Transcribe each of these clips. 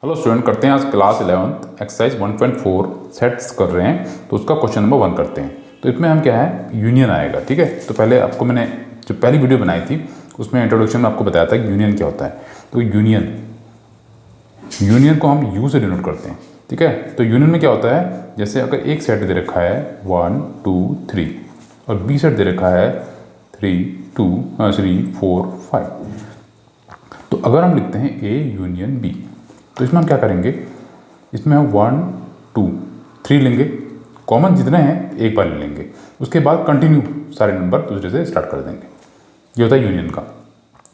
Hello student, करते हैं आज क्लास 11 एक्सरसाइज 1.4 सेट्स कर रहे हैं। तो उसका क्वेश्चन नंबर 1 करते हैं। तो इसमें हम क्या है, यूनियन आएगा। ठीक है, तो पहले आपको मैंने जो पहली वीडियो बनाई थी उसमें इंट्रोडक्शन में आपको बताया था कि यूनियन क्या होता है। तो यूनियन को हम यू से डिनोट करते हैं। ठीक है, तो यूनियन में क्या होता है, जैसे अगर एक सेट दे रखा है 1 2 3 और बी सेट दे रखा है 3 4 5, तो अगर हम लिखते हैं ए यूनियन बी, तो इसमें हम क्या करेंगे, इसमें हम 1 2 3 लेंगे, कॉमन जितने हैं एक बार ले लेंगे, उसके बाद कंटिन्यू सारे नंबर दूसरे से स्टार्ट कर देंगे। ये होता है यूनियन का।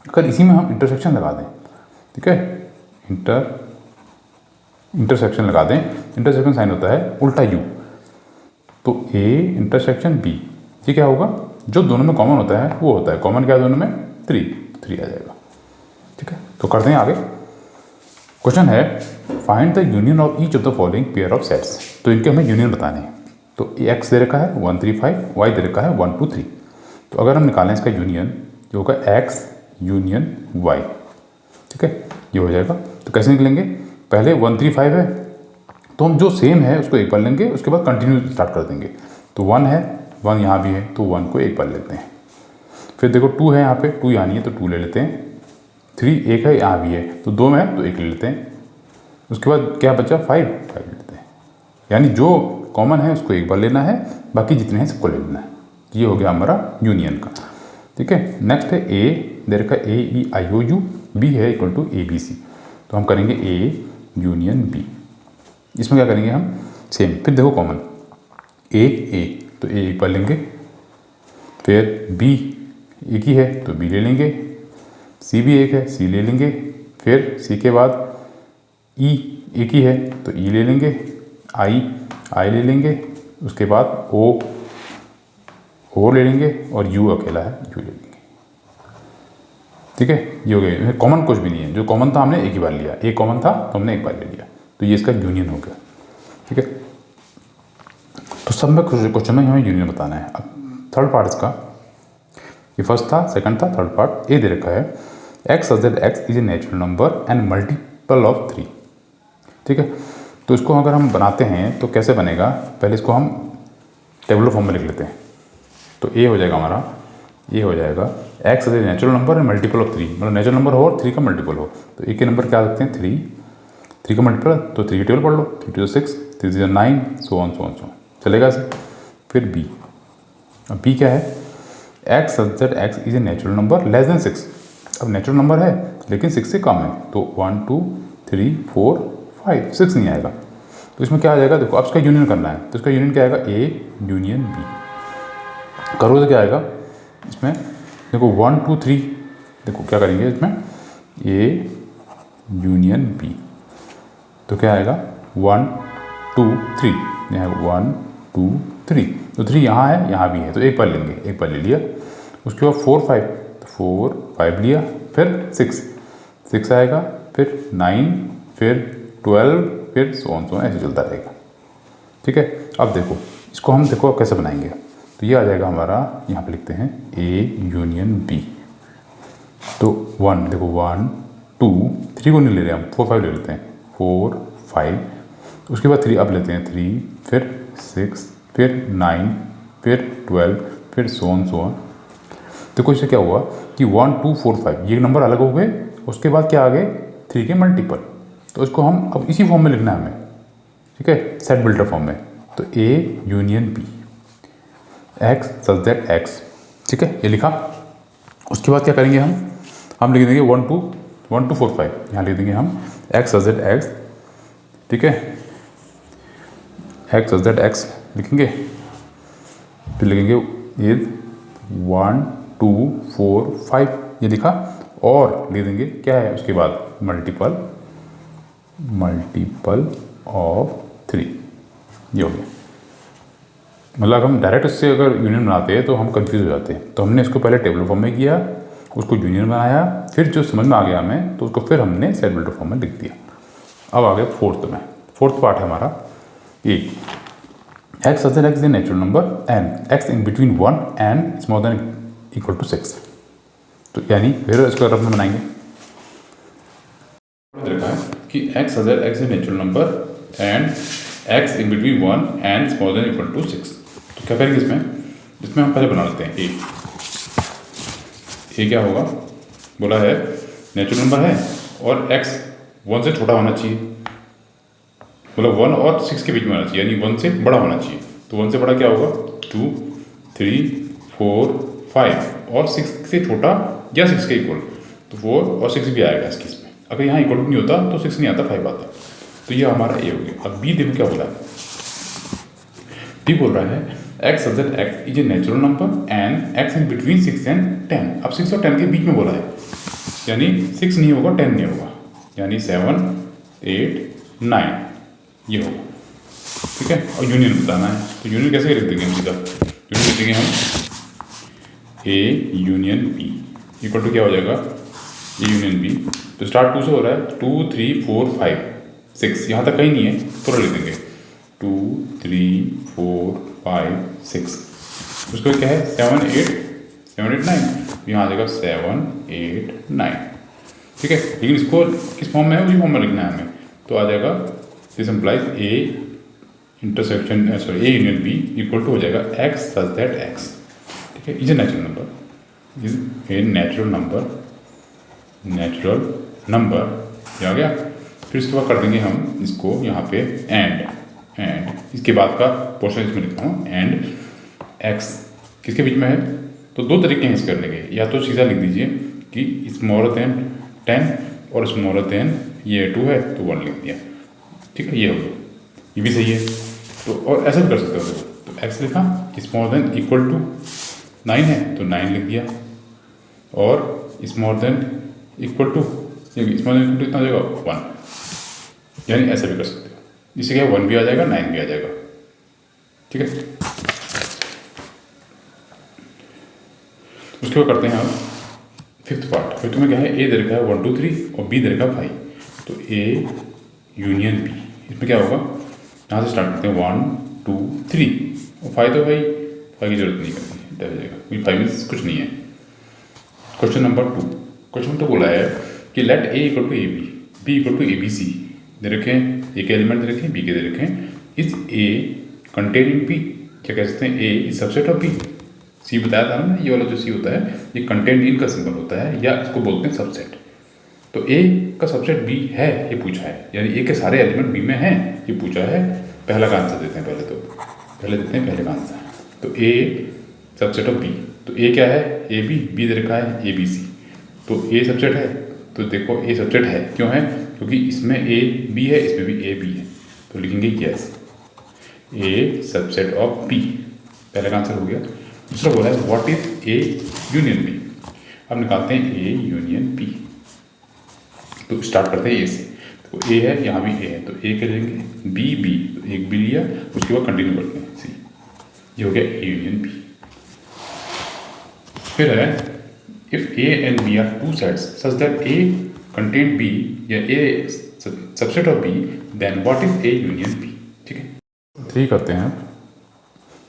अगर इसी में हम इंटरसेक्शन लगा दें, ठीक है, इंटरसेक्शन लगा दें, इंटरसेक्शन साइन होता है उल्टा यू, तो ए इंटरसेक्शन बी, ये क्या होगा, जो दोनों में कॉमन होता है वो होता है, कॉमन क्या है दोनों में 3 आ जाएगा। ठीक है, तो करते हैं आगे। क्वेश्चन है find the union of each of the following pair of sets. तो इनके हमें यूनियन बताने हैं। तो एक्स दे रखा है 1 3 5, वाई दे रखा है 1 2 3। तो अगर हम निकालें इसका यूनियन, जो होगा एक्स यूनियन वाई, ठीक है, ये हो जाएगा। तो कैसे निकलेंगे, पहले 1 3 5 है तो हम जो सेम है उसको एक बार लेंगे, उसके बाद कंटिन्यू स्टार्ट कर देंगे। तो 1 है, 1 यहाँ भी है तो 1 को एक बार लेते हैं। फिर देखो 2 है यहाँ पे, 2 यहाँ नहीं है तो 2 ले लेते हैं। 3 एक है यहाँ भी है तो 2 में है तो 1 ले लेते हैं। उसके बाद क्या बचा 5 ले लेते हैं। यानी जो कॉमन है उसको एक बार लेना है, बाकी जितने हैं सबको ले लेना है। ये हो गया हमारा यूनियन का। ठीक है, नेक्स्ट है ए दे रखा है AEIOU, बी है इक्वल टू ABC। तो हम करेंगे ए यूनियन बी। इसमें क्या करेंगे हम, सेम, फिर देखो कॉमन ए तो ए एक बार लेंगे, फिर बी एक ही है तो बी ले लेंगे, सी भी एक है सी ले लेंगे, फिर सी के बाद ई एक ही है तो ई ले लेंगे, आई ले लेंगे, उसके बाद ओ ले लेंगे और यू अकेला है यू ले लेंगे। ठीक है, ये हो गया। कॉमन कुछ भी नहीं है, जो कॉमन था हमने एक ही बार लिया, एक कॉमन था तो हमने एक बार ले लिया, तो ये इसका यूनियन हो गया। ठीक है, तो सब में क्वेश्चन में हमें यूनियन बताना है। अब थर्ड पार्ट इसका, ये फर्स्ट था, सेकंड था, थर्ड पार्ट ए दे रखा है x such that x is a natural number and multiple of 3। ठीक है, तो इसको अगर हम बनाते हैं तो कैसे बनेगा, पहले इसको हम टेबुलर फॉर्म में लिख लेते हैं। तो ए हो जाएगा हमारा, ये हो जाएगा x is a natural number and multiple of 3, मतलब नेचुरल नंबर हो और 3 का मल्टीपल हो। तो ए के नंबर क्या लिखते हैं 3 का मल्टीपल, तो 3 की टेबल पढ़ लो, 3 to 6, 3 to 9, सो ऑन चलेगा ऐसे। फिर बी, अब बी क्या है, x such that x is a natural number less than 6। अब नेचुरल नंबर है लेकिन 6 से कम है, तो 1 2 3 4 5 6 नहीं आएगा। तो इसमें क्या आ जाएगा, देखो अब इसका यूनियन करना है, तो इसका यूनियन क्या आएगा, ए यूनियन बी। करो तो क्या आएगा इसमें, देखो 1 2 3, देखो क्या करेंगे इसमें, ए यूनियन बी, तो क्या आएगा 1 2 3, यहाँ 1 2 3, तो 3 यहाँ है यहाँ भी है तो एक बार लेंगे, एक बार ले लिया। उसके बाद 4 5, तो 4 5 लिया, फिर 6 आएगा, फिर 9, फिर 12, फिर सो ऑन ऐसे चलता रहेगा। ठीक है, अब देखो इसको हम देखो कैसे बनाएंगे। तो ये आ जाएगा हमारा, यहाँ पे लिखते हैं ए यूनियन बी। तो 1 देखो 1 2 3 को नहीं ले रहे हम, 4 5 ले लेते हैं, 4 5, उसके बाद 3 अब लेते हैं 3, फिर 6, फिर 9, फिर 12, फिर सो ऑन। देखो इससे क्या हुआ कि 1 2 4 5 ये नंबर अलग हो गए, उसके बाद क्या आ गए 3 के मल्टीपल। तो इसको हम अब इसी फॉर्म में लिखना है हमें, ठीक है, सेट बिल्डर फॉर्म में। तो A union B, x such that x, ठीक है, ये लिखा। उसके बाद क्या करेंगे हम लिख देंगे 1 2 4 5, यहाँ लिख देंगे हम एक्स सच दैट एक्स, ठीक है, एक्स सच दैट एक्स लिखेंगे, फिर लिखेंगे ये 1 2 4 5 ये लिखा, और लिख देंगे क्या है उसके बाद मल्टीपल ऑफ 3, ये हो गया। मतलब हम डायरेक्ट इससे अगर यूनियन बनाते हैं तो हम कंफ्यूज हो जाते हैं, तो हमने इसको पहले टेबल फॉर्म में किया, उसको यूनियन बनाया, फिर जो समझ में आ गया हमें तो उसको फिर हमने सेट बिल्डर फॉर्म में लिख दिया। अब आ गया फोर्थ पार्ट है हमारा A, X such that x is a natural number and X in between 1 and smaller than equal to 6। तो यानी फिर इसको रफ में बनाएंगे, देखा है कि x other x is natural number and x in between 1 and smaller than equal to 6। तो क्या करेंगे इसमें हम पहले बना लेते हैं ए क्या होगा, बोला है नेचुरल नंबर है और x 1 से छोटा होना चाहिए, मतलब 1 और 6 के बीच में होना चाहिए, यानी 1 से बड़ा होना चाहिए। तो 1 से बड़ा क्या होगा 2, 3, 4, 5 और 6 से छोटा या 6 के इक्वल, तो 4 और 6 भी आएगा इस केस में। अगर यहाँ इक्वल नहीं होता तो 6 नहीं आता, 5 आता। तो ये हमारा ए हो गया। अब बी देखो क्या बोला है, बी बोल रहा है x such that x is a natural number and x in between 6 and 10। अब 6 और 10 के बीच में बोला है, यानी 6 नहीं होगा 10 नहीं होगा, यानी 7, 8, 9 ये होगा, ठीक है। और यूनियन बताना है, तो यूनियन कैसे लिख देंगे हम सीधा, यूनियन लिख देंगे हम A union B equal to क्या हो जाएगा ए यूनियन बी। तो स्टार्ट 2 से हो रहा है, 2, 3, 4, 5, 6 यहाँ तक कहीं नहीं है, थोड़ा लिख देंगे 2, 3, 4, 5, 6। उसके बाद क्या है 7, 8, 9, यहाँ आ जाएगा 7, 8, 9, ठीक है। लेकिन इसको किस फॉर्म में है, उसी फॉर्म में लिखना है हमें। तो आ जाएगा this implies A intersection sorry A union B equal to हो जाएगा एक्स सच दैट एक्स, ठीक है। Is a natural number, is a natural number ये आ गया। फिर इसके बाद कर देंगे हम इसको यहाँ पे एंड इसके बाद का पोर्शन इसमें लिखता हूँ एंड एक्स किसके बीच में है। तो दो तरीके हैं इसके करने के, या तो सीधा लिख दीजिए कि स्मॉलर देन 10 और स्मॉलर देन ये 2 है तो 1 लिख दिया, ठीक है। ये हो गया, ये भी सही है। तो और ऐसा भी कर सकते हो, तो एक्स लिखा स्मॉलर देन इक्वल टू 9 है तो 9 लिख दिया, और smaller than equal to smaller than equal to इतना हो जाएगा 1, यानी ऐसा भी कर सकते हो। इससे क्या 1 भी आ जाएगा 9 भी आ जाएगा, ठीक है। उसके बाद करते हैं हम फिफ्थ पार्ट। फिफ्थ में क्या है, ए दे रखा है 1, 2, 3 और बी दे रखा है 5। तो ए यूनियन बी, इसमें क्या होगा, यहाँ से स्टार्ट करते हैं 1, 2, 3 और 5 तो भाई 5 की जरूरत नहीं करनी, डर जाएगा क्योंकि 5 में कुछ नहीं है। क्वेश्चन नंबर 2, क्वेश्चन तो बोला है कि let A equal to A B equal to A B C दे रखे हैं, ए के एलिमेंट दे रखे हैं, बी के दे रखे हैं। Is A contain in B, क्या कह सकते हैं A is subset of B. C बताया था ना, ये वाला जो सी होता है ये कंटेंट इन का सिंबल होता है, या इसको बोलते हैं सबसेट। तो ए का सबसेट बी है ये पूछा है, यानी ए के सारे एलिमेंट बी में हैं ये पूछा है। पहला का आंसर देते हैं, पहले देते हैं पहले का आंसर। तो ए सबसेट ऑफ बी, तो ए क्या है ए बी दे रखा है ए बी सी, तो ए सबसेट है। तो देखो ए सबसेट है, क्यों है, क्योंकि इसमें ए बी है इसमें भी ए बी है, तो लिखेंगे yes A subset of B, पहले का आंसर हो गया। दूसरा बोला है what is A union B, अब निकालते हैं ए यूनियन बी। तो स्टार्ट करते हैं ए से, तो ए है यहाँ भी ए है तो ए करेंगे बी तो एक बी लिया, उसके बाद कंटिन्यू करते हैं सी, ये हो गया ए यूनियन बी। फिर है if A and B are two sets such that A contain B या A subset of B then what is A union B, ठीक है। 3 करते हैं।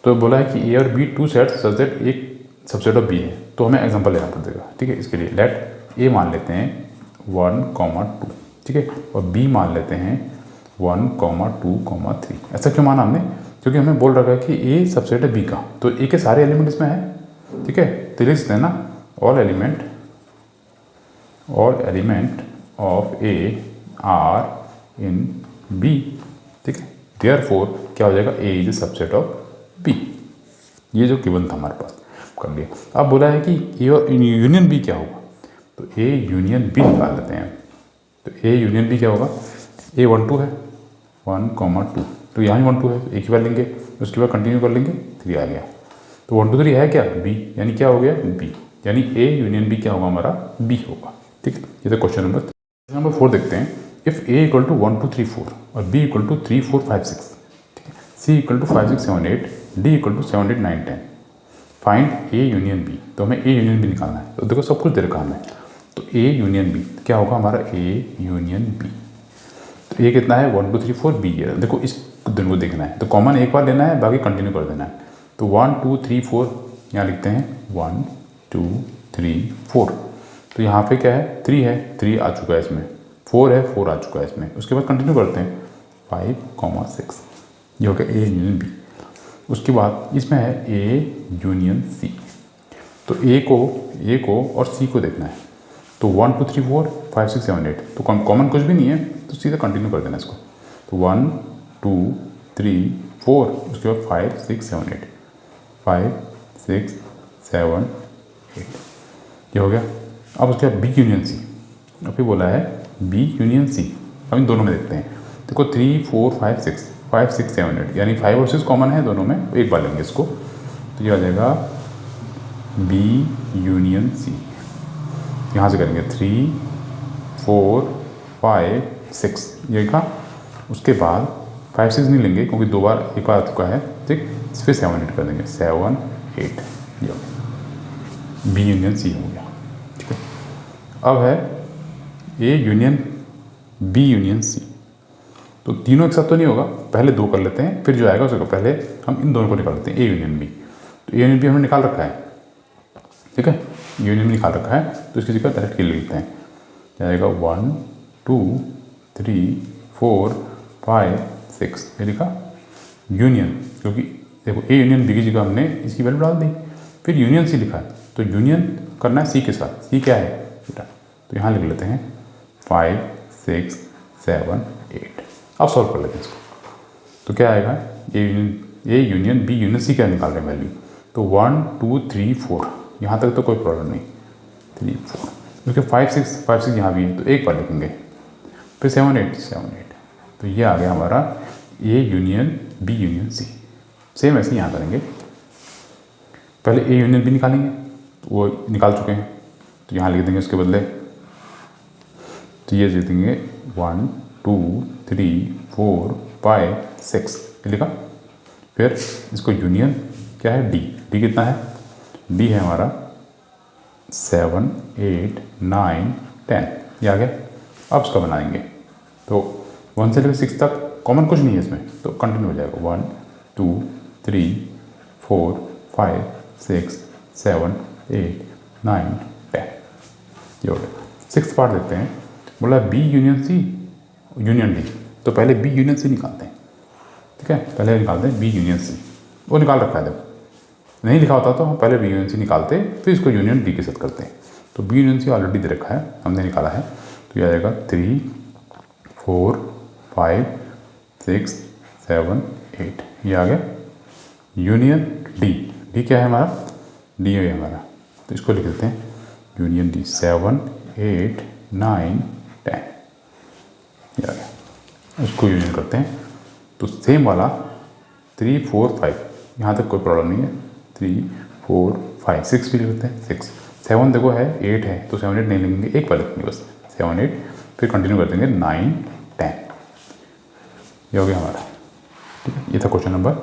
तो बोला है कि ए और B two sets such that एक सबसेट ऑफ बी है, तो हमें एग्जांपल लेना पड़ेगा, ठीक है। इसके लिए लेट ए मान लेते हैं 1, 2, ठीक है, और बी मान लेते हैं 1, 2, 3। ऐसा क्यों माना हमने, क्योंकि हमें बोल रखा है कि ए सबसेट है बी का, तो ए के सारे एलिमेंट इसमें है, ठीक है। तो लिख सकते हैं ना all element of A are in B, ठीक है। देयरफॉर क्या हो जाएगा A is a subset of B, ये जो गिवन था हमारे पास कर लिया। अब बोला है कि ए यूनियन बी क्या होगा, तो ए यूनियन बी निकाल लेते हैं। तो ए यूनियन बी क्या होगा, ए 1, 2 है 1, 2, तो यहाँ ही 1, 2 है तो एक ही बार लेंगे, उसके बाद कंटिन्यू कर लेंगे 3 आ गया। तो 1, 2, 3 है क्या बी, यानी क्या हो गया बी, यानी ए यूनियन बी क्या होगा हमारा बी होगा, ठीक है। ये तो क्वेश्चन नंबर 4 देखते हैं। इफ ए इक्वल टू 1, 2, 3, 4 और बी इक्वल टू 3, 4, 5, 6, ठीक है। C equal to 5, 6, 7, 8, D equal to 7, 8, 9, 10, find A union B. तो हमें ए यूनियन बी निकालना है, तो देखो सब कुछ दे रखा है हमें। तो ए यूनियन बी क्या होगा हमारा ए यूनियन बी। तो ए कितना है 1, 2, 3, 4 बी है, देखो इस दिन को देखना है, तो कॉमन एक बार लेना है बाकी कंटिन्यू कर देना है। तो 1, 2, 3, 4 यहाँ लिखते हैं 1, 2, 3, 4। तो यहाँ पे क्या है 3 है, 3 आ चुका है इसमें, 4 है, 4 आ चुका है इसमें। उसके बाद कंटिन्यू करते हैं 5, 6, ये हो गया ए यूनियन बी। उसके बाद इसमें है ए यूनियन सी। तो ए को और सी को देखना है। तो 1 2 3 4 5 6 7 8, तो कॉमन कुछ भी नहीं है, तो सीधा कंटिन्यू कर देना इसको। तो 1 2 3 4, उसके बाद 5 6 7 8, 5 6 7 8, ये हो गया। अब उसके बाद बी यूनियन सी, अब ये बोला है बी यूनियन सी। अब इन दोनों में देखते हैं। देखो 3 4 5 6 5 6 7 8, यानी 5 और 6 कॉमन है दोनों में, तो एक बार लेंगे इसको। तो ये आ जाएगा बी यूनियन सी। यहाँ से करेंगे 3 4 5 6, ये लिखा। उसके बाद 5 6 नहीं लेंगे क्योंकि दो बार एक बार आ चुका है, ठीक। फिर 7 8 कर देंगे, 7 8, ये हो गया बी यूनियन सी हो गया, ठीक है। अब है A union B union C. तो तीनों एक साथ तो नहीं होगा, पहले दो कर लेते हैं, फिर जो आएगा उसको पहले हम इन दोनों को निकाल लेते हैं, ए यूनियन बी। तो ए यूनियन बी हमने निकाल रखा है, ठीक है, यूनियन भी निकाल रखा है। तो इसकी जगह डायरेक्ट ले लेते हैं, जाएगा 1 2 3 4 5 6, ये लिखा यूनियन, क्योंकि देखो ए यूनियन बी की जगह हमने इसकी वैल्यू डाल दी। फिर यूनियन सी लिखा है, तो यूनियन करना है सी के साथ। सी क्या है बेटा, तो यहाँ लिख लेते हैं 5 6 7 8। अब सॉल्व कर लेते हैं इसको। तो क्या आएगा, A union B union C क्या निकाल रहे हैं वैल्यू। तो 1 2 3 4, यहाँ तक तो कोई प्रॉब्लम नहीं, 3 4, क्योंकि 5 6 यहाँ भी है, तो एक बार लिखेंगे। फिर 7 8, तो ये आ गया हमारा A union B union C. Same ऐसे यहाँ करेंगे, पहले ए यूनियन बी निकालेंगे, तो वो निकाल चुके हैं, तो यहाँ लिख देंगे उसके बदले। तो ये लिख देंगे 1 2 3 4 5 6, ये लिखा। फिर इसको यूनियन क्या है, डी कितना है, डी है हमारा 7 8 9 10, ये आ गया। अब इसका बनाएंगे, तो 1 से लेकर 6 तक कॉमन कुछ नहीं है इसमें, तो कंटिन्यू हो जाएगा 1 2 3 4 5 6 7 8 9 10, ये हो गया। 6th पार्ट देखते हैं, बोला B union C union D. तो पहले बी यूनियन सी निकालते हैं, ठीक है, पहले निकालते हैं बी यूनियन सी। वो निकाल रखा है, देखो नहीं लिखा होता तो हम पहले बी यूनियन सी निकालते, फिर इसको यूनियन डी के साथ करते हैं। तो बी यूनियन सी ऑलरेडी दे रखा है, हमने निकाला है। तो ये आ जाएगा 3 4 5 6 7 8, ये आ गया यूनियन डी क्या है हमारा, डी है हमारा। तो इसको लिख देते हैं यूनियन डी 7 8 9 10, ये आ गया। उसको यूनियन करते हैं, तो सेम वाला 3 4 5, यहाँ तक कोई प्रॉब्लम नहीं है। 3 4 5 6 भी लिख लेते हैं, 6 7 देखो है, 8 है, तो 7 8 नहीं लिखेंगे, एक बार लिखेंगे बस 7 8, फिर कंटिन्यू कर देंगे 9 10, ये हो गया हमारा, ठीक है। ये था क्वेश्चन नंबर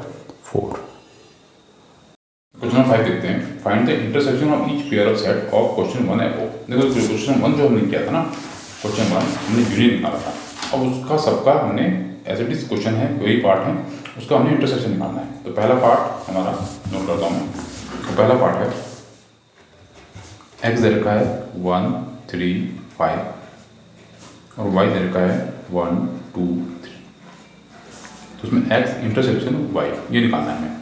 4। क्वेश्चन नंबर 5 देखते हैं, find the intersection of each pair of set of question 1 above. देखो क्वेश्चन 1 जो हमने किया था ना, क्वेश्चन 1 हमने यूनियन निकाला था, अब उसका सबका हमने एज इट इज क्वेश्चन है, वही पार्ट है, उसका हमने इंटरसेक्शन निकालना है। तो पहला पार्ट हमारा नोट करता हूँ मैं। तो पहला पार्ट है एक्स दे रखा है 1 3 5 और वाई दे रखा है 1 2 3। तो उसमें एक्स इंटरसेक्शन वाई ये निकालना है हमें।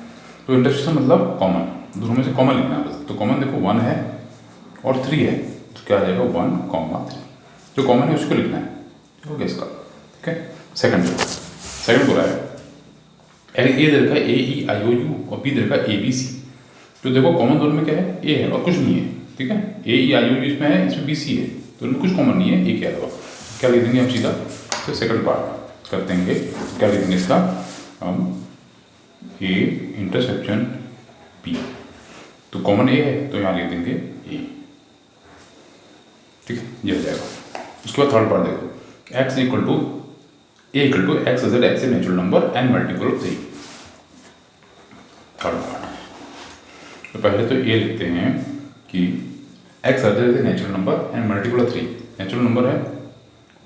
तो इंटरसेक्शन मतलब कॉमन, दोनों में से कॉमन लिखना है बस। तो कॉमन देखो 1 है और 3 है, तो क्या आ जाएगा 1 3, जो कॉमन है उसको लिखना है, हो गया इसका, ठीक है। सेकंड बोला है ए दे रखा है ए ई आई ओ यू और बी दे रखा है ए बी सी। तो देखो कॉमन दोनों में क्या है, ए है और कुछ नहीं है, ठीक है। ए ई आई ओ यू इसमें है, इसमें बी सी है, तो इनमें कुछ कॉमन नहीं है, ए के अलावा। क्या लिख देंगे हम सीधा, तो सेकंड पार्ट करते हैं, क्या लिख देंगे इसका हम, ए इंटरसेक्शन बी। तो कॉमन ए है, तो यहाँ लिख देंगे ए, ठीक है, ये हो जाएगा। उसके बाद थर्ड पार्ट देखो, x equal to A equal to x is x natural number and multiple of 3। Third part, तो पहले तो ए लिखते हैं कि x is natural number and multiple of 3, natural number है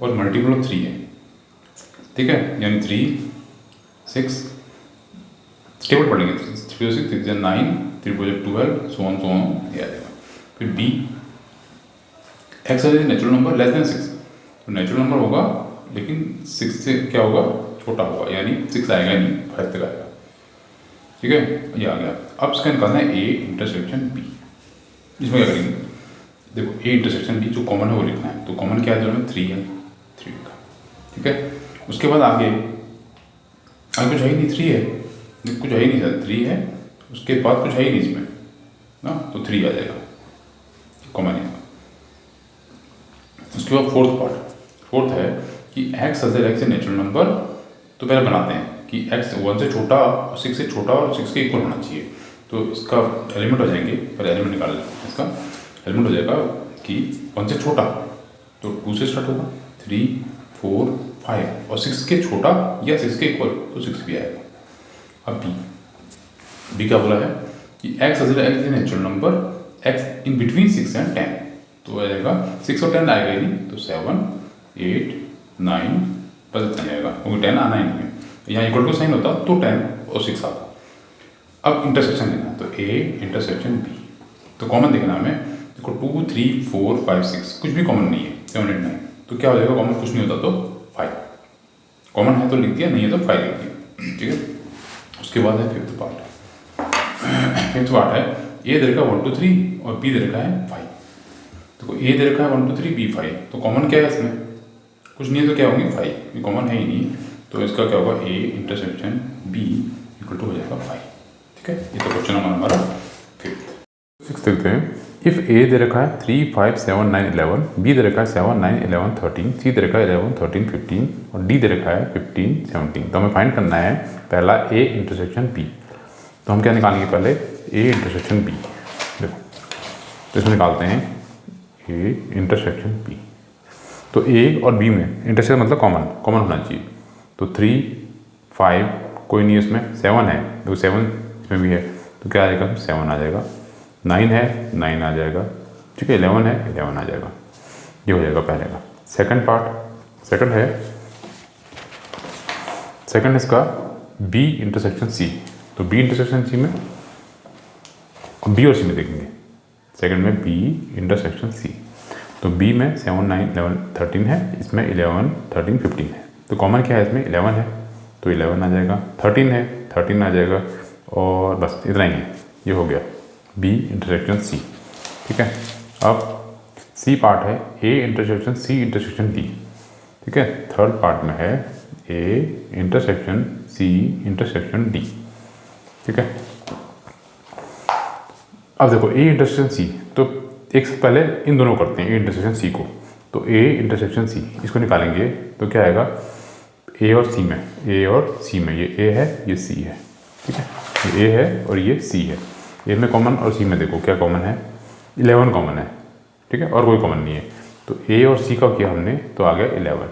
और मल्टीपल ऑफ 3 है, ठीक है, यानी 3 6 टेबल पढ़ेंगे, 3 6 6 9 3 12 सो ऑन ये आ जाएगा। फिर B x is natural number less than 6, तो नेचुरल नंबर होगा लेकिन 6 से क्या होगा, छोटा होगा, यानी 6 आएगा नहीं, 5 तक आएगा। ठीक है, ये आ गया। अब इसका निकालना है ए इंटरसेक्शन बी। इसमें क्या करेंगे, देखो ए इंटरसेक्शन बी जो कॉमन है वो लिखना है। तो कॉमन क्या है दोनों में, 3 है, 3 का। ठीक है, उसके बाद आगे कुछ है ही नहीं, 3 है, कुछ है ही नहीं सर, 3 है, उसके बाद कुछ है ही नहीं इसमें ना, तो 3 आ जाएगा कॉमन है। उसके बाद फोर्थ है कि x other x A natural number. तो पहले बनाते हैं कि एक्स 1 से छोटा, 6 से छोटा और 6 के इक्वल होना चाहिए। तो इसका एलिमेंट हो जाएंगे, पहले एलिमेंट निकाल लेते हैं। इसका एलिमेंट हो जाएगा कि 1 से छोटा तो 2 से स्टार्ट होगा, 3, 4, 5, और 6 के छोटा या 6 के इक्वल तो 6 भी आएगा। अब बी क्या बोला है कि x other x A natural number, x in between 6 and 10। तो आ जाएगा 6 और 10 आएगा ही नहीं, तो 7, 8, 9 बस इतना जाएगा, क्योंकि 10 आना ही नहीं है। यहाँ इक्वल टू साइन होता तो 10 और 6 आता। अब इंटरसेक्शन लेना, तो ए इंटरसेक्शन बी। तो कॉमन देखना हमें, देखो 2, 3, 4, 5, 6 कुछ भी कॉमन नहीं है, 7, 8, 9। तो क्या हो जाएगा, कॉमन कुछ नहीं होता तो 5। कॉमन है तो लिख दिया, नहीं है तो 5 लिख दिया। ठीक है, उसके बाद है फिफ्थ पार्ट है ए दे रखा है 1, 2, 3 और बी दे रखा है 5। तो ए दे रखा है 1, 2, 3, बी 5। तो कॉमन क्या है इसमें, कुछ नहीं है तो क्या होंगे 5, ये कॉमन है ही नहीं। तो इसका क्या होगा, A intersection B equal to हो जाएगा 5। ठीक है, ये तो क्वेश्चन हमारा फिफ्थ। 6 देखते हैं। इफ ए दे रखा है 3, 5, 7, 9, 11, बी दे रखा है 7, 9, 11, 13, सी दे रखा है 11, 13, 15 और डी दे रखा है 15, 17। तो हमें फाइंड करना है पहला ए इंटरसेक्शन बी। तो हम क्या निकालेंगे, पहले ए इंटरसेक्शन बी। देखो तो इसमें निकालते हैं ए इंटरसेक्शन बी। तो ए और बी में इंटरसेक्शन मतलब कॉमन होना चाहिए। तो 3, 5 कोई नहीं, इसमें 7 है, देखो 7 इसमें भी है, तो क्या आ जाएगा, 7 आ जाएगा। 9 है, 9 आ जाएगा। ठीक है, 11 है, 11 आ जाएगा। ये हो जाएगा पहले का। सेकंड पार्ट, सेकंड इसका बी इंटरसेक्शन सी। तो बी इंटरसेक्शन सी में, बी और सी में देखेंगे। सेकंड में बी इंटरसेक्शन सी। तो बी में 7, 9, 11, 13 है, इसमें 11, 13, 15 है। तो कॉमन क्या है इसमें, 11 है, तो 11 आ जाएगा। 13 है, 13 आ जाएगा, और बस इतना ही है। ये हो गया बी इंटरसेक्शन सी। ठीक है, अब सी पार्ट है A intersection C intersection D. ठीक है, थर्ड पार्ट में है A intersection C intersection D. ठीक है, अब देखो ए इंटरसेक्शन सी, तो एक से पहले इन दोनों करते हैं, ए इंटरसेक्शन सी को। तो ए इंटरसेक्शन सी इसको निकालेंगे तो क्या आएगा, ए और सी में, ये ए है, ये सी है। ठीक है, ये ए है और ये सी है। ए में कॉमन और सी में देखो क्या कॉमन है, 11 कॉमन है। ठीक है, और कोई कॉमन नहीं है। तो ए और सी का किया हमने, तो आ गया 11।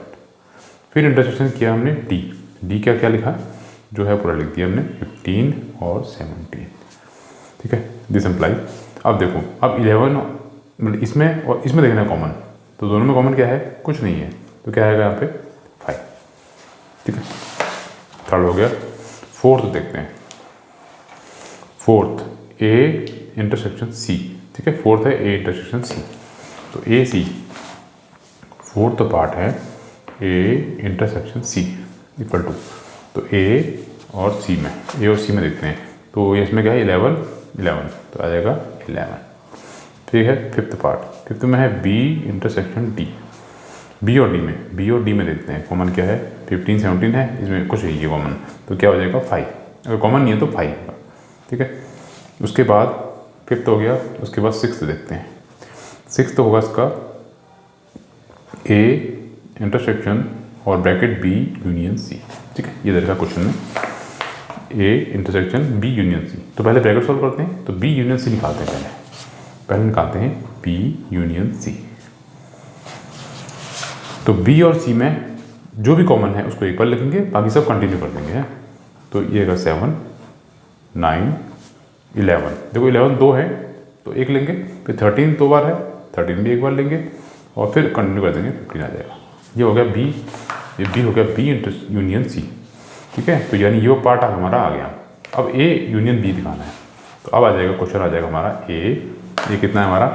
फिर इंटरसेक्शन किया हमने डी क्या लिखा, जो है पूरा लिख दिया हमने, 15 और 17। ठीक है, दिस एम्प्लाई। अब देखो, अब 11 इसमें और इसमें देखना है कॉमन, तो दोनों में कॉमन क्या है, कुछ नहीं है, तो क्या आएगा यहाँ पे 5। ठीक है, थर्ड हो गया। फोर्थ देखते हैं, फोर्थ ए इंटरसेक्शन सी। ठीक है, फोर्थ है ए इंटरसेक्शन सी। तो ए सी फोर्थ पार्ट है A intersection C equal to, तो ए और सी में देखते हैं। तो इसमें क्या है, 11, तो आ जाएगा 11। ठीक है, फिफ्थ में है बी इंटरसेक्शन डी। बी और डी में देखते हैं कॉमन क्या है, 15, 17 है, इसमें कुछ नहीं है कॉमन, तो क्या हो जाएगा 5। अगर कॉमन नहीं है तो 5 होगा। ठीक है, उसके बाद फिफ्थ हो गया, उसके बाद सिक्स्थ देखते हैं। सिक्स्थ होगा इसका ए इंटरसेक्शन और ब्रैकेट बी यूनियन सी। ठीक है, ये देखा क्वेश्चन में, A intersection B union C. तो पहले ब्रैकेट सॉल्व करते हैं, तो बी यूनियन सी निकालते हैं। पहले निकालते हैं बी यूनियन सी। तो बी और सी में जो भी कॉमन है उसको इक्वल लिखेंगे, बाकी सब कंटिन्यू कर देंगे है। तो ये 7, 9, 11। देखो 11 दो है तो एक लेंगे, फिर 13 दो बार है, 13 भी एक बार लेंगे, और फिर कंटिन्यू कर देंगे, 15 आ जाएगा। ये हो गया बी, ये बी हो गया बी यूनियन सी। ठीक है, तो यानी ये पार्ट हमारा आ गया। अब ए यूनियन बी दिखाना है, तो अब आ जाएगा क्वेश्चन, आ जाएगा हमारा ये कितना है हमारा,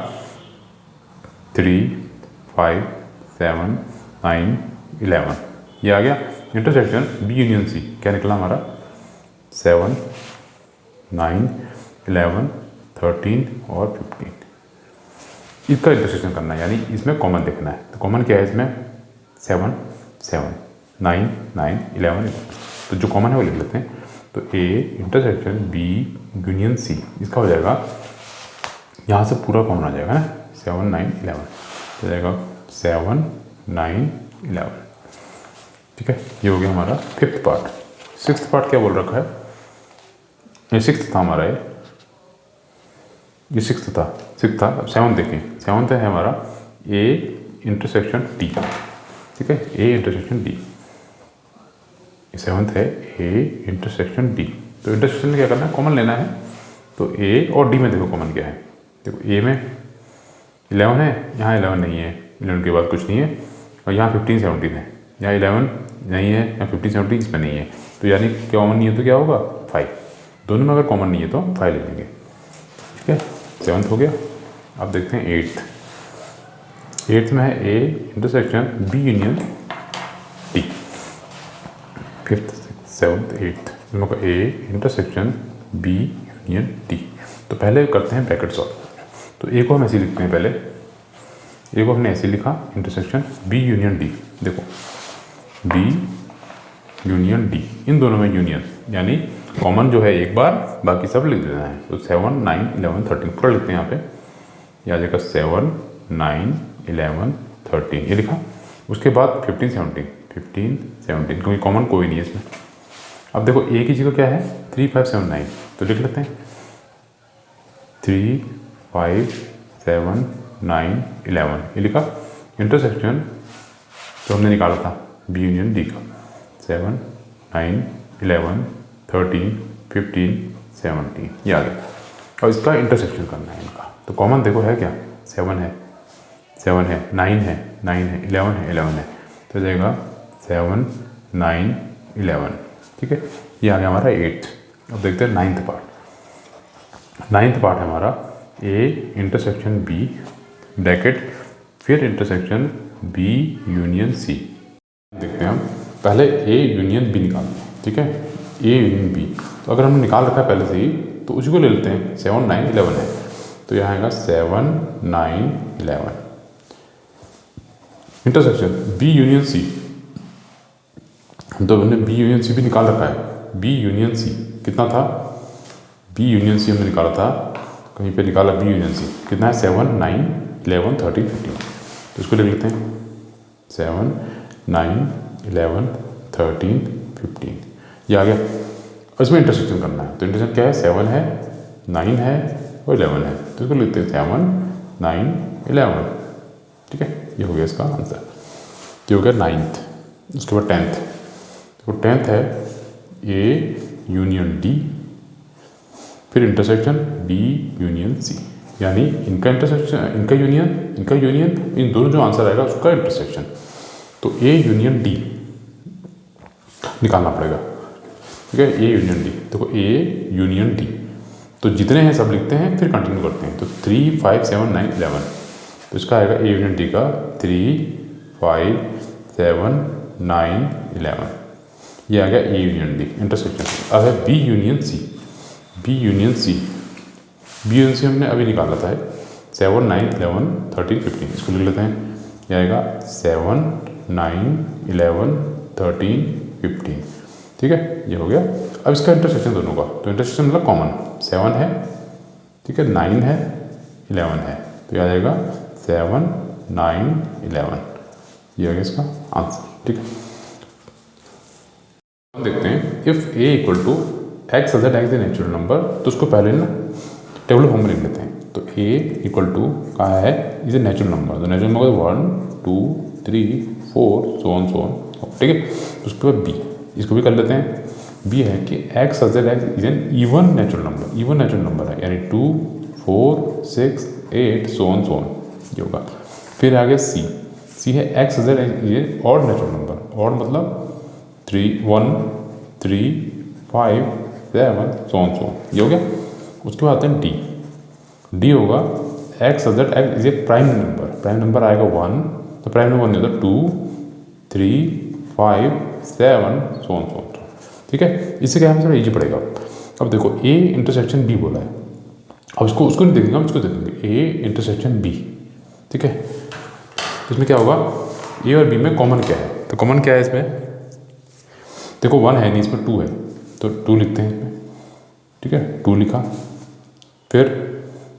3, 5, 7, 9 11, ये आ गया। इंटरसेक्शन बी यूनियन सी क्या निकला हमारा 7 9 11 13 और 15, इसका इंटरसेक्शन करना है, यानी इसमें कॉमन देखना है। तो कॉमन क्या है इसमें 7 7 9 9 11, तो जो कॉमन है वो लिख लेते हैं। तो A intersection B union C, इसका हो जाएगा यहाँ से पूरा कॉमन आ जाएगा ना 7 9 11, तो जाएगा 7 9 11, ठीक है। ये हो गया हमारा फिफ्थ पार्ट। सिक्स्थ पार्ट क्या बोल रखा है, ये सिक्स्थ था हमारा, ये सिक्स्थ था अब सेवन्थ देखें। सेवन्थ है हमारा ए इंटरसेक्शन डी, ठीक है, ए इंटरसेक्शन डी, सेवन्थ है ए इंटरसेक्शन डी। तो इंटरसेक्शन में क्या करना है, कॉमन लेना है। तो ए और डी में देखो कॉमन क्या है, देखो ए में 11 है, यहाँ 11 नहीं है, 11 के बाद कुछ नहीं है, और यहाँ 15 17 है, यहाँ 11 नहीं है, यहाँ 15 17 इसमें नहीं है, तो यानी कॉमन नहीं है तो क्या होगा 5, दोनों में अगर कॉमन नहीं है तो 5 ले लेंगे, ठीक है। सेवन्थ हो गया। अब देखते हैं एट्थ। एट्थ में है A intersection B union D, fifth seventh eighth दोनों का A intersection B union D. तो पहले करते हैं ब्रैकेट सॉल्व। तो ए को हम ऐसे लिखते हैं, पहले ए को हमने ऐसे लिखा इंटरसेक्शन बी यूनियन डी, देखो बी यूनियन डी, इन दोनों में यूनियन, यानी कॉमन जो है एक बार, बाकी सब लिख देना है। तो 7 9 11 13 पूरा लिखते हैं यहाँ पे, या जाएगा 7 9 11 13, ये लिखा। उसके बाद 15 17 क्योंकि कॉमन कोई नहीं है इसमें। अब देखो ए की जगह क्या है 3 5 7 9, तो लिख लेते हैं 3 5 7 9 11, ये लिखा। इंटरसेक्शन जो हमने निकाला था बी यूनियन डी का 7 9 11 13 15 17, ये आ गया। और इसका इंटरसेक्शन करना है इनका। तो कॉमन देखो है क्या 7 है 9 है 11 है 11 है, तो जाएगा 7 9 11, ठीक है। ये आ गया हमारा एट्थ। अब देखते हैं नाइन्थ पार्ट। नाइन्थ पार्ट है हमारा ए इंटरसेक्शन बी ब्रैकेट फिर इंटरसेक्शन बी यूनियन सी। देखते हैं हम पहले ए यूनियन बी निकालते हैं, ठीक है, ए यूनियन बी। तो अगर हमने निकाल रखा है पहले से ही तो उसी को ले लेते हैं, 7 9 11 है, तो यहाँ आएगा 7 9 11 इंटरसेक्शन बी यूनियन सी। तो हमने बी यूनियन सी भी निकाल रखा है। बी यूनियन सी कितना था, बी यूनियन सी हमने निकाला था, कहीं पे निकाला बी यूनियन सी कितना है 7 9 11 13 15, तो इसको लिख लेते हैं 7 9 11 13 15, ये आ गया। इसमें इंटरसेक्शन करना है, तो इंटरसेक्शन क्या है 7 है 9 है और 11 है, तो इसको लिखते हैं 7 9 11, ठीक है। ये हो गया इसका आंसर, ये हो गया नाइन्थ। उसके बाद टेंथ। तो टेंथ है ए यूनियन डी फिर इंटरसेक्शन बी यूनियन सी, यानी इनका इंटरसेक्शन इनका यूनियन इन दोनों जो आंसर आएगा उसका इंटरसेक्शन। तो ए यूनियन डी निकालना पड़ेगा, ठीक है। ए यूनियन डी, देखो ए यूनियन डी, तो जितने हैं सब लिखते हैं फिर कंटिन्यू करते हैं। तो 3 5 7 9 11, तो इसका आएगा ए यूनियन डी का 3 5 7 9 11, ये आ गया ए यूनियन डी इंटरसेक्शन। अब है B union C. B union C हमने अभी निकाला था 7 9 11 13 15, इसको लिख लेते हैं, ये आएगा 7 9 11 13 15, ठीक है। ये हो गया। अब इसका इंटरसेक्शन दोनों का, तो इंटरसेक्शन मतलब कॉमन 7 है, ठीक है, 9 है 11 है, तो ये आ जाएगा 7 9 11, ये आ गया इसका आंसर, ठीक है। हम देखते हैं if A equal to x other x A natural number, तो उसको पहले ना टेबल फॉर्म में लिख लेते हैं। तो ए इक्वल टू कहा है इज ए नेचुरल नंबर, तो नेचुरल नंबर 1 2 3 4 सो ऑन, ठीक है। तो उसके बाद बी, इसको भी कर लेते हैं। बी है कि x other x is an even natural number है, यानी 2 4 6 8 सो ऑन, ये होगा। फिर आगे सी है x other x is an odd natural number, odd मतलब 3 1 3 5 7 सो ऑन, ये हो गया। उसके बाद आते हैं डी होगा x other x is A prime number आएगा 1, तो प्राइम नंबर नहीं होता 2 3 5 7 सो ऑन। ठीक है, इससे क्या है थोड़ा ईजी पड़ेगा। अब देखो ए इंटरसेक्शन बी बोला है, अब उसको नहीं देखेंगे, हम इसको देखेंगे ए इंटरसेक्शन बी। ठीक है, तो इसमें क्या होगा, ए और बी में कॉमन क्या है, तो कॉमन क्या है इसमें, देखो 1 है नहीं, इसमें 2 है, तो 2 लिखते हैं इसमें। ठीक है, 2 लिखा, फिर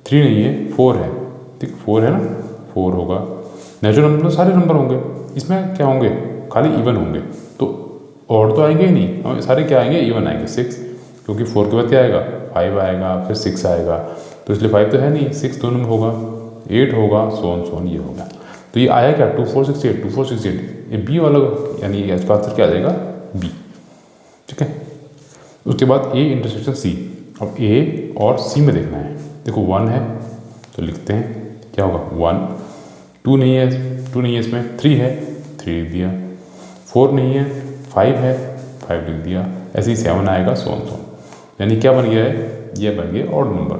3 नहीं है, 4 है। ठीक, 4 है ना, 4 होगा। नेचुरल नंबर तो सारे नंबर होंगे, इसमें क्या होंगे, खाली इवन होंगे, तो और तो आएंगे ही नहीं, हमें सारे क्या आएंगे, इवन आएंगे। 6, क्योंकि 4 के बाद क्या आएगा, 5 आएगा, फिर 6 आएगा, तो इसलिए 5 तो है नहीं, 6 दोनों में होगा, 8 होगा, सोन ये होगा। तो ये आया क्या, 2 4 6 8, 2 4 6 8, ये बी वाला, यानी इसका आंसर क्या आ जाएगा, बी। ठीक है, उसके बाद ए इंटरसेक्शन सी। अब ए और सी में देखना है, देखो 1 है तो लिखते हैं, क्या होगा 1, 2 नहीं है, 2 नहीं है इसमें, 3 है, 3 लिख दिया, 4 नहीं है, 5 है, 5 लिख दिया, ऐसे ही 7 आएगा, सो यानी क्या बन गया है, ये बन गया ऑड नंबर,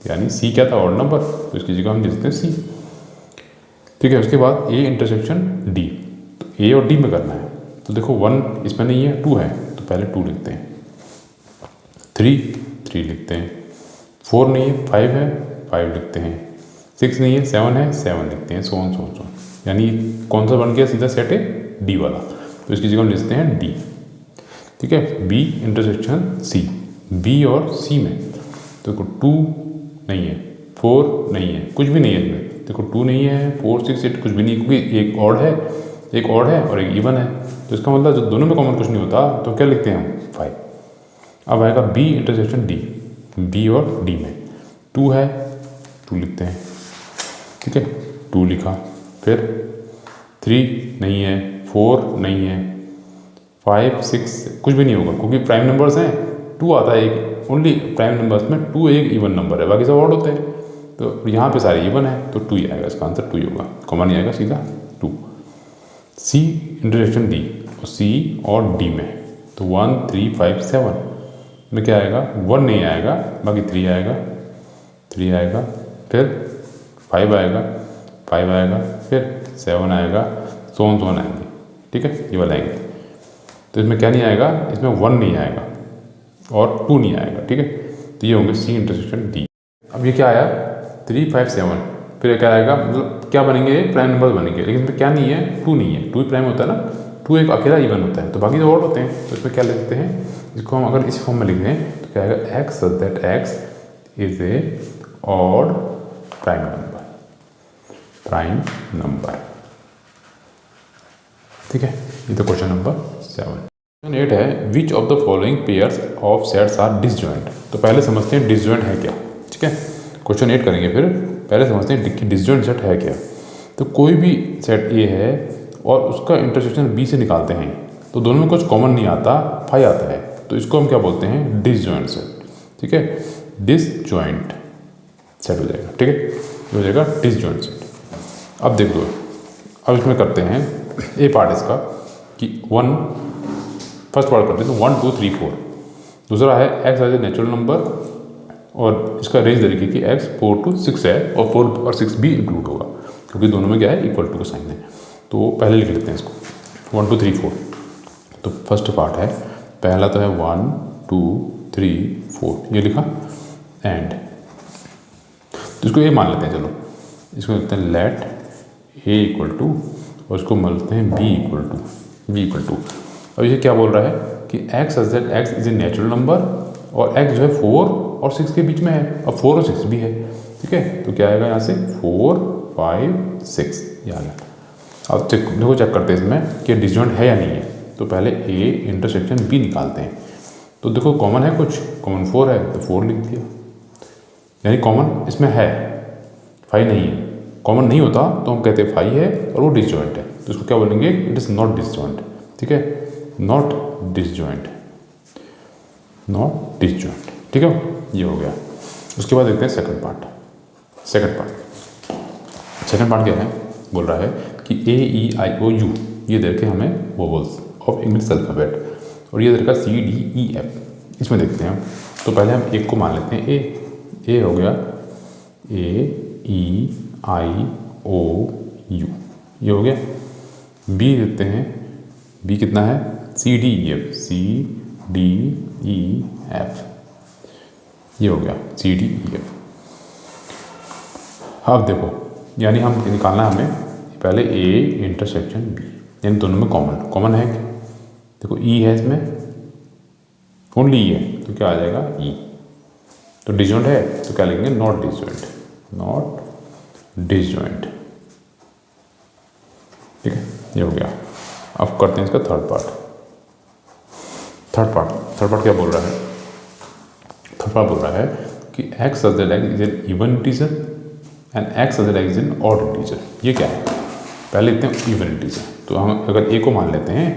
यानी सी क्या था, ऑड नंबर, तो इसकी जगह हम लिख सकते हैं सी। ठीक है, उसके बाद ए इंटरसेक्शन डी, तो ए और डी में करना है, तो देखो 1 इसमें नहीं है, 2 है, तो पहले 2 लिखते हैं, 3 लिखते हैं, 4 नहीं है, 5 है, 5 लिखते हैं, 6 नहीं है, 7 है, 7 लिखते हैं, सो ऑन। यानी कौन सा बन गया, सीधा सेट है डी वाला, तो इसकी जगह हम लिखते हैं डी। ठीक है, बी इंटरसेक्शन सी, बी और सी में देखो 2 नहीं है, 4 नहीं है, कुछ भी नहीं है इसमें, देखो 2 नहीं है, 4 6 8 कुछ भी नहीं, क्योंकि एक ऑड है, और एक इवन है, तो इसका मतलब जब दोनों में कॉमन कुछ नहीं होता तो क्या लिखते हैं हम, 5। अब आएगा बी इंटरसेक्शन डी, बी और डी में 2 है, 2 लिखते हैं। ठीक है, 2 लिखा, फिर 3 नहीं है, 4 नहीं है, 5 6 कुछ भी नहीं होगा, क्योंकि प्राइम नंबर्स हैं, 2 आता है एक, ओनली प्राइम नंबर्स में 2 एक इवन नंबर है, बाकी सब ऑड होते हैं, तो यहाँ पे सारे इवन है, तो 2 ही आएगा, इसका आंसर 2 ही होगा, कॉमन ही आएगा सीधा 2। सी इंटरसेक्शन डी, सी और डी में तो 1 3 5 7 में क्या आएगा, 1 नहीं आएगा, बाकी 3 आएगा, 3 आएगा, फिर 5 आएगा, 5 आएगा, फिर 7 आएगा, सो ऑन आएंगे। ठीक है, ये वाला आएंगे, तो इसमें क्या नहीं आएगा, इसमें 1 नहीं आएगा और 2 नहीं आएगा। ठीक है, तो ये होंगे सी इंटरसेक्शन डी। अब ये क्या आया, 3 5 7, फिर क्या आएगा, मतलब क्या बनेंगे, प्राइम नंबर बनेंगे, लेकिन इसमें क्या नहीं है, 2 नहीं है, 2 ही प्राइम होता है ना, 2 एक अकेला इवन होता है, तो बाकी तो ऑड होते हैं, तो इसमें क्या लिखते हैं, इसको हम अगर इस फॉर्म में लिख दें तो क्या आएगा, x that x is A odd prime number. ठीक है, ये तो क्वेश्चन नंबर 7। क्वेश्चन 8 है, which of the following pairs of sets are disjoint. तो पहले समझते हैं डिसजॉइंट है क्या। ठीक है, क्वेश्चन 8 करेंगे, फिर पहले समझते हैं कि डिसजॉइंट सेट है क्या। तो कोई भी सेट ए है और उसका इंटरसेक्शन बी से निकालते हैं, तो दोनों में कुछ कॉमन नहीं आता, 5 आता है, तो इसको हम क्या बोलते हैं, डिसजॉइंट सेट। ठीक है, डिसजॉइंट सेट हो जाएगा। ठीक है, ये हो जाएगा डिसजॉइंट सेट। अब देख लो, अब इसमें करते हैं ए पार्ट इसका कि 1 फर्स्ट पार्ट करते हैं, तो 1 2 3 4। दूसरा है x as a natural number, और इसका रेंज तरीके की एक्स 4 to 6 है, और 4 और 6 भी इंक्लूड होगा, क्योंकि दोनों में क्या है, इक्वल टू का साइन है। तो पहले लिख लेते हैं इसको 1 2 3 4। तो फर्स्ट पार्ट है, पहला तो है 1 2 3 4, ये लिखा, एंड तो इसको ये मान लेते हैं, चलो इसको लिखते हैं लेट ए इक्वल टू, और इसको मानते हैं बी इक्वल टू। अब ये क्या बोल रहा है कि x as that x is a natural number, और एक्स जो है 4 और 6 के बीच में है, अब 4 और 6 भी है। ठीक है, तो क्या आएगा यहाँ से 4 5 6, ये आ गया। अब देखो चेक करते हैं इसमें कि डिसजॉइंट है या नहीं है। तो पहले ए इंटरसेक्शन बी निकालते हैं, तो देखो कॉमन है, कुछ कॉमन 4 है, तो 4 लिख दिया, यानी कॉमन इसमें है, 5 नहीं है। कॉमन नहीं होता तो हम कहते हैं 5 है और वो डिसजॉइंट है, तो इसको क्या बोलेंगे, इट इज़ नॉट डिसजॉइंट। ठीक है, नॉट डिसजॉइंट। ठीक है, ये हो गया। उसके बाद देखते हैं सेकंड पार्ट क्या है, बोल रहा है कि ए ई आई ओ यू, ये दे रखे हमें वोवल्स ऑफ इंग्लिश अल्फ़ाबेट, और ये दे रखा सी डी ई एफ। इसमें देखते हैं हम, तो पहले हम एक को मान लेते हैं, ए हो गया, ए ई आई ओ यू, ये हो गया। बी देते हैं बी कितना है, C D E F, C D E F, ये हो गया सी डी ई एफ। अब देखो, यानी हम निकालना है हमें पहले ए इंटरसेक्शन बी, यानी दोनों में कॉमन है क्या? देखो ई है इसमें, ओनली ई है, तो क्या आ जाएगा ई। तो डिसजॉइंट है तो क्या लिखेंगे, नॉट डिसजॉइंट, नॉट डिसजॉइंट। ठीक है, ये हो गया। अब करते हैं इसका थर्ड पार्ट। थर्ड पार्ट क्या बोल रहा है? थर्ड पार्ट बोल रहा है कि x such that x is an even integer and x such that x is an odd integer. ये क्या है? पहले लिखते हैं इवन इंटीजर। तो हम अगर ए को मान लेते हैं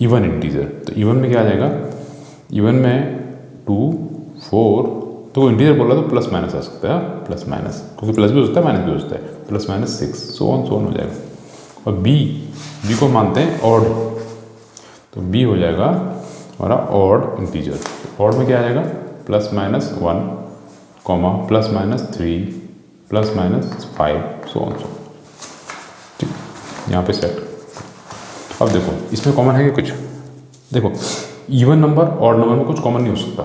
इवन इंटीजर, तो इवन में क्या आ जाएगा, इवन में 2 4, तो इंटीजर बोल रहा तो प्लस माइनस आ सकता है, प्लस माइनस, क्योंकि प्लस भी हो सकता है माइनस भी हो सकता है, प्लस माइनस 6 सो ऑन हो जाएगा। और बी को मानते हैं ऑड, तो बी हो जाएगा हमारा ऑड इंटीजर। ऑड में क्या आ जाएगा, plus minus 1 comma plus minus 3 plus minus 5 so on. ठीक, यहाँ पे सेट। अब देखो इसमें कॉमन है कि कुछ, देखो इवन नंबर ऑड नंबर में कुछ कॉमन नहीं हो सकता,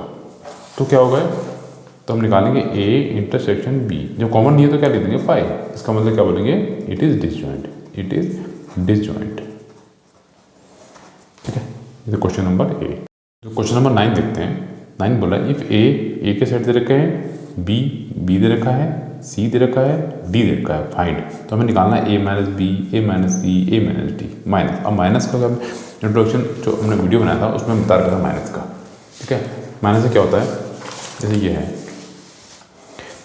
तो क्या होगा, तो हम निकालेंगे ए इंटरसेक्शन बी। जब कॉमन नहीं है तो क्या लिख देंगे 5, इसका मतलब क्या बोलेंगे, it is disjoint, it is disjoint. ठीक है, ये क्वेश्चन नंबर 8। तो क्वेश्चन नंबर 9 देखते हैं। 9 बोला इफ ए के सेट दे रखे हैं, बी दे रखा है, सी दे रखा है, डी दे रखा है, फाइंड। तो हमें निकालना है ए माइनस बी, ए माइनस सी, ए माइनस डी, माइनस। अब माइनस का इंट्रोडक्शन जो हमने वीडियो बनाया था उसमें बता रखा था माइनस का। ठीक है, माइनस से क्या होता है, जैसे ये है,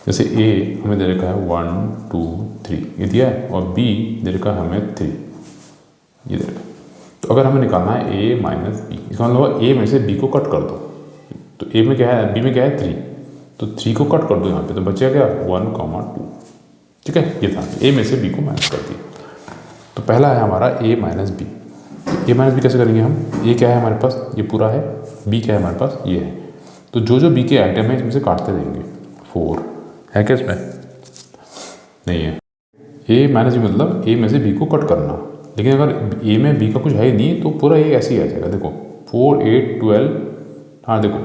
जैसे ए हमें दे रखा है 1 2 3 ये दिया है, और बी दे रखा है हमें 3 ये दे रखा है। तो अगर हमें निकालना है ए माइनस बी, इसका मतलब ए में से बी को कट कर दो। तो ए में क्या है, बी में क्या है 3, तो 3 को कट कर दो यहाँ पे, तो बचेगा क्या 1 2। ठीक है, ये था ए में से बी को माइनस कर दिया। तो पहला है हमारा ए माइनस बी। ए माइनस बी कैसे करेंगे हम, ए क्या है हमारे पास, ये पूरा है, बी क्या है हमारे पास, ये है। तो जो बी के आइटम है इसमें से काटते जाएंगे। 4 है क्या इसमें, नहीं है। ए माइनस बी मतलब ए में से बी को कट करना, लेकिन अगर ए में बी का कुछ है ही नहीं तो पूरा ये ऐसे ही आ जाएगा। देखो 4 8 12, हाँ देखो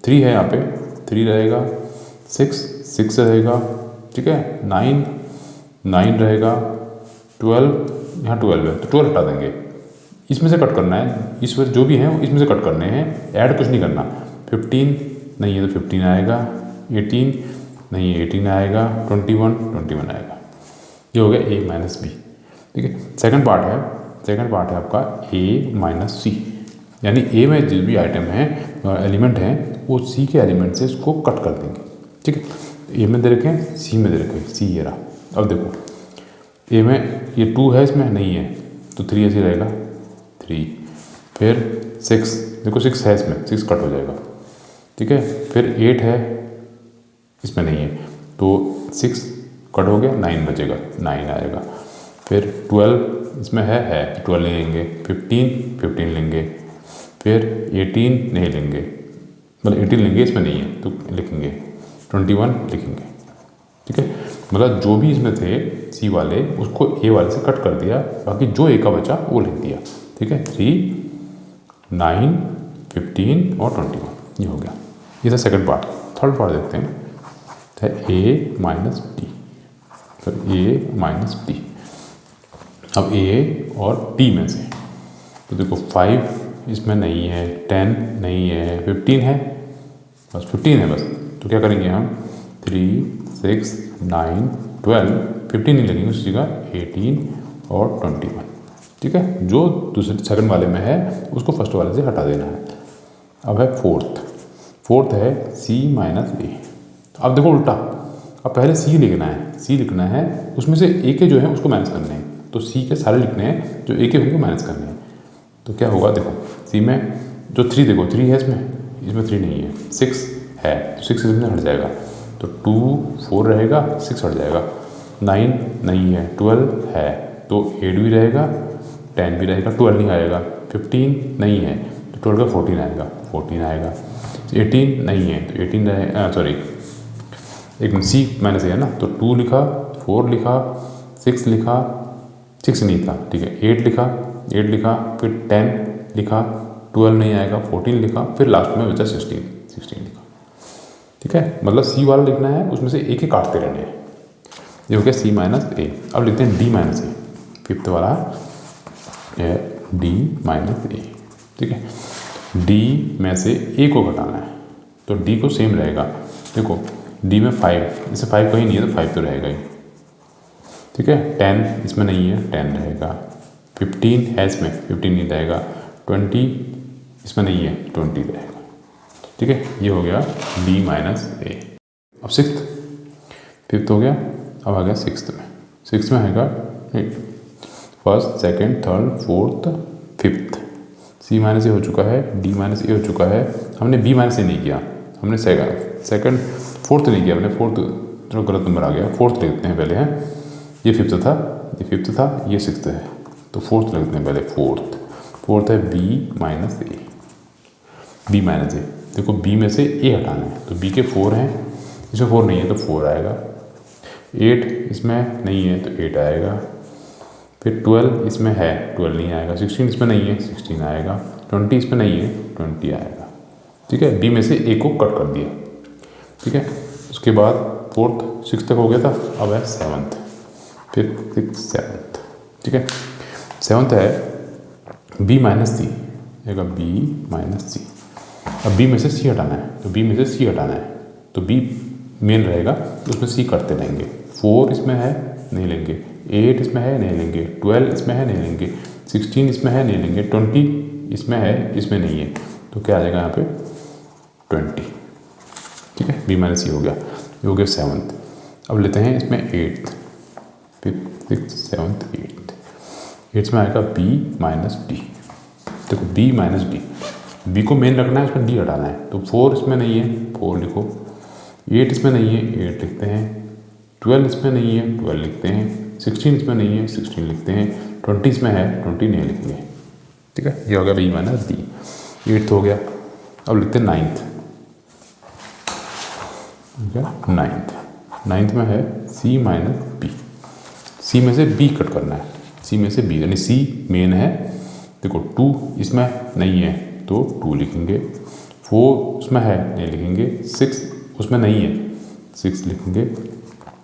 3 है यहाँ पे, 3 रहेगा, 6 रहेगा, ठीक है, 9 रहेगा, 12 यहाँ 12 है तो 12 हटा देंगे। इसमें से कट करना है, इस वक्त जो भी है इसमें से कट करने हैं, ऐड कुछ नहीं करना। 15 नहीं है तो 15 आएगा, 18 नहीं है 18 आएगा, 21 आएगा। ये हो गया ए माइनस बी। ठीक है, सेकंड पार्ट है आपका ए माइनस सी, यानी ए में जो भी आइटम है एलिमेंट है वो सी के एलिमेंट से इसको कट कर देंगे। ठीक है, ए में दे रखे हैं, सी में दे रखे हैं, सी ये रहा। अब देखो ए में ये 2 है, इसमें नहीं है तो 3 ऐसे रहेगा 3, फिर 6 देखो 6 है इसमें, 6 कट हो जाएगा। ठीक है, फिर 8 है इसमें नहीं है तो 6 कट हो गया, 9 बचेगा, 9 आएगा। फिर 12 इसमें है तो 12 लेंगे, 15 लेंगे, फिर 18 नहीं लेंगे, मतलब 18 लेंगे इसमें नहीं है तो लिखेंगे 21 लिखेंगे। ठीक है, मतलब जो भी इसमें थे सी वाले उसको ए वाले से कट कर दिया, बाकी जो ए का बचा वो लिख दिया। ठीक है, 3 9 15 और 21 ये हो गया। ये था सेकंड पार्ट। थर्ड पार्ट देखते हैं, ए माइनस डी, तो ए माइनस डी। अब ए और डी में से तो देखो 5 इसमें नहीं है, 10 नहीं है, 15 है, बस 15 है बस। तो क्या करेंगे हम 3 6 9 12, 15 नहीं लगेंगे, उसी जगह 18 और 21। ठीक है, जो दूसरे सेकंड वाले में है उसको फर्स्ट वाले से हटा देना है। अब है फोर्थ है सी माइनस ए। अब देखो उल्टा, अब पहले सी लिखना है, उसमें से ए के जो है उसको माइनस करने हैं, तो सी के सारे लिखने हैं, जो ए के होंगे माइनस करने हैं। तो क्या होगा, देखो सी में जो 3 देखो 3 है इसमें 3 नहीं है, 6 है तो 6 इसमें हट जाएगा, तो 2 4 रहेगा, 6 हट जाएगा, 9 नहीं है, 12 है तो 8 भी रहेगा, 10 भी रहेगा, 12 नहीं आएगा, 15 नहीं है तो 12 का 14 आएगा, 18 नहीं है तो 18 रहेगा, सॉरी एक सी माइनस है ना, तो 2 लिखा, 4 लिखा, 6 लिखा, 6 नहीं था, ठीक है, 8 लिखा, 8 लिखा, फिर 10 लिखा, 12 नहीं आएगा, 14 लिखा, फिर लास्ट में बचा 16 लिखा। ठीक है, मतलब सी वाला लिखना है, उसमें से एक ही काटते रहने हैं। ये हो गया सी माइनस ए। अब लिखते हैं डी माइनस ए, फिफ्थ वाला है डी माइनस ए। ठीक है, डी में से ए को घटाना है, तो डी को सेम रहेगा। देखो डी में 5, इससे 5 कहीं नहीं है तो 5 तो रहेगा ही। ठीक है, 10 इसमें नहीं है, 10 रहेगा। 15 है इसमें, 15 नहीं रहेगा। 20 इसमें नहीं है, 20 रहेगा। ठीक है, ये हो गया डी माइनस ए। अब फिफ्थ हो गया। अब आ गया सिक्स्थ में आएगा first, second, third, fourth, fifth. C minus A हो चुका है, डी माइनस ए हो चुका है। हमने बी माइनस ए नहीं किया, हमने सेकंड फोर्थ नहीं किया, हमने फोर्थ थोड़ा गलत नंबर आ गया। फोर्थ लिखते हैं पहले, हैं ये फिफ्थ था, ये सिक्स्थ है, तो फोर्थ लिखते हैं पहले। फोर्थ है बी माइनस ए। देखो बी में से ए हटाना है, तो बी के 4 हैं, इसमें 4 नहीं है तो 4 आएगा। 8 इसमें नहीं है तो 8 आएगा। फिर 12 इसमें है, 12 नहीं आएगा। 16 इसमें नहीं है, 16 आएगा। 20 इसमें नहीं है, 20 आएगा। ठीक है, बी में से ए को कट कर दिया। ठीक है, उसके बाद फोर्थ 6 तक हो गया था, अब है सेवन्थ, फिफ्थ, सिक्स, सेवन्थ। ठीक है, सेवन्थ है बी माइनस सी, बी माइनस सी। अब बी में से सी हटाना है, तो बी मेन रहेगा, तो उसमें सी करते रहेंगे। 4 इसमें है, नहीं लेंगे। 8 इसमें है, नहीं लेंगे। 12 इसमें है, नहीं लेंगे। 16 इसमें है, नहीं लेंगे। 20 इसमें है, इसमें नहीं है, तो क्या आ जाएगा यहाँ पे 20। ठीक है, बी माइनस सी हो गया। ये हो गया सेवन्थ। अब लेते हैं इसमें 8th, 5th, 6th, 7th, 8th में आएगा बी माइनस डी। देखो बी माइनस डी, बी को मेन रखना है, उसमें डी हटाना है, तो 4 इसमें नहीं है, 4 लिखो। 8 इसमें नहीं है, 8 लिखते हैं। 12 इसमें नहीं है, 12 लिखते हैं। 16 इसमें नहीं है, 16 लिखते हैं। 20 इसमें है, 20 नहीं लिखेंगे। ठीक है, ये हो गया बी माइनस डी। 8th हो गया। अब लिखते हैं 9th। ठीक है, 9th में है सी माइनस बी। सी में से बी कट करना है, सी में से बी, यानी सी मेन है। देखो 2 इसमें नहीं है तो 2 लिखेंगे। 4 उसमें है, नहीं लिखेंगे। 6 उसमें नहीं है, 6 लिखेंगे।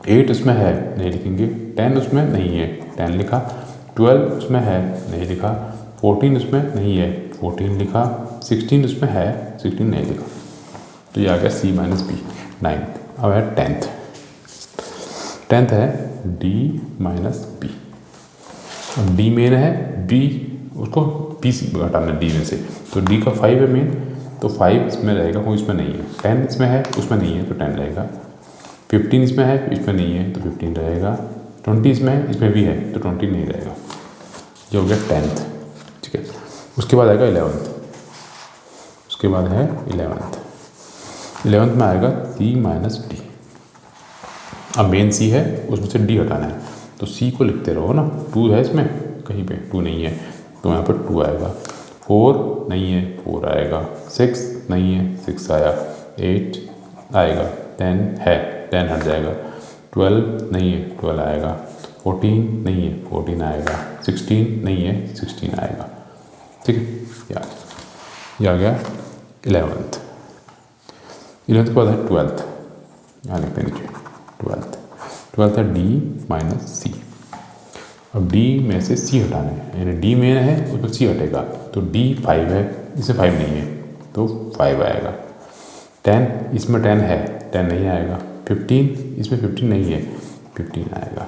8 उसमें है, नहीं लिखेंगे। 10 उसमें नहीं है, 10 लिखा। 12 उसमें है, नहीं लिखा। 14 उसमें नहीं है, 14 लिखा। 16 उसमें है, 16 नहीं लिखा। तो ये आ गया सी माइनस बी, 9th। अब है 10th है डी माइनस बी। अब डी मेन है, बी उसको बी से घटाना डी में से, तो डी का 5 है मेन, तो 5 इसमें रहेगा, कोई इसमें नहीं है। 10 इसमें है, उसमें नहीं है तो 10 रहेगा। 15 इसमें है, इसमें नहीं है तो 15 रहेगा। 20 इसमें है, इसमें भी है तो 20 नहीं रहेगा। ये हो गया 10th। ठीक है, उसके बाद आएगा 11th। उसके बाद है 11th में आएगा सी माइनस डी। अब मेन सी है, उसमें से डी हटाना है, तो सी को लिखते रहो ना। 2 है इसमें, कहीं पे 2 नहीं है तो यहाँ पर 2 आएगा। 4 नहीं है, 4 आएगा। 6 नहीं है, 6 आया। 8 आएगा। 10 है, 10 हट जाएगा। 12 नहीं है, 12 आएगा। 14 नहीं है, 14 आएगा। 16 नहीं है, 16 आएगा। ठीक है, ये आ गया 11th के बाद है 12th। यहाँ लिखते हैं नीचे 12th है डी माइनस सी। अब डी में से सी हटाना है, यानी डी मेन है, उसमें सी हटेगा, तो डी 5 है, इसमें 5 नहीं है तो 5 आएगा। 10 इसमें 10 है, 10 नहीं आएगा। 15 इसमें 15 नहीं है, 15 आएगा।